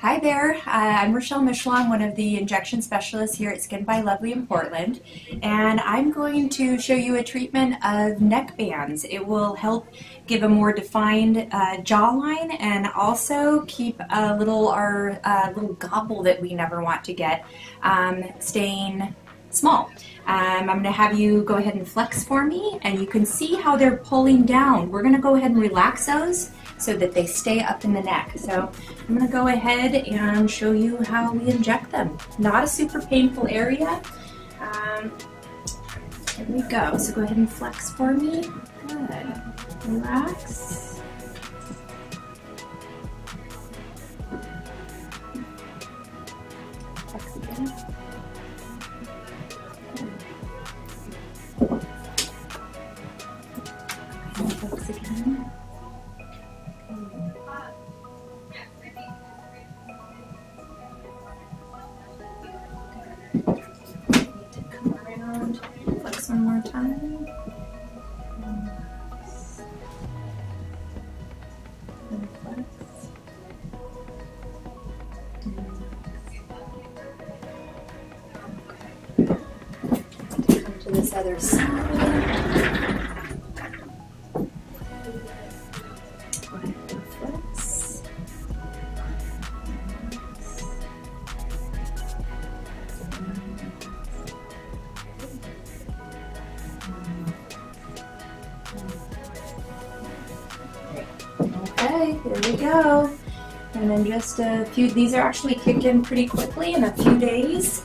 Hi there, I'm Rachelle Michleon, one of the injection specialists here at Skin by Lovely in Portland, and I'm going to show you a treatment of neck bands. It will help give a more defined jawline and also keep our little gobble that we never want to get staying small. I'm going to have you go ahead and flex for me, and you can see how they're pulling down. We're going to go ahead and relax those so that they stay up in the neck. So I'm going to go ahead and show you how we inject them. Not a super painful area. Here we go. So go ahead and flex for me. Good. Relax. Flex again. Flex again. Come around, flex one more time. And flex. Okay. Come to this other side. Okay, there we go. And then just a few, these are actually kick in pretty quickly in a few days.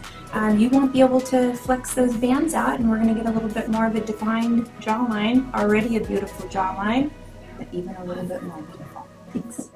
You won't be able to flex those bands out, and we're going to get a little bit more of a defined jawline. Already a beautiful jawline, but even a little bit more beautiful. Thanks.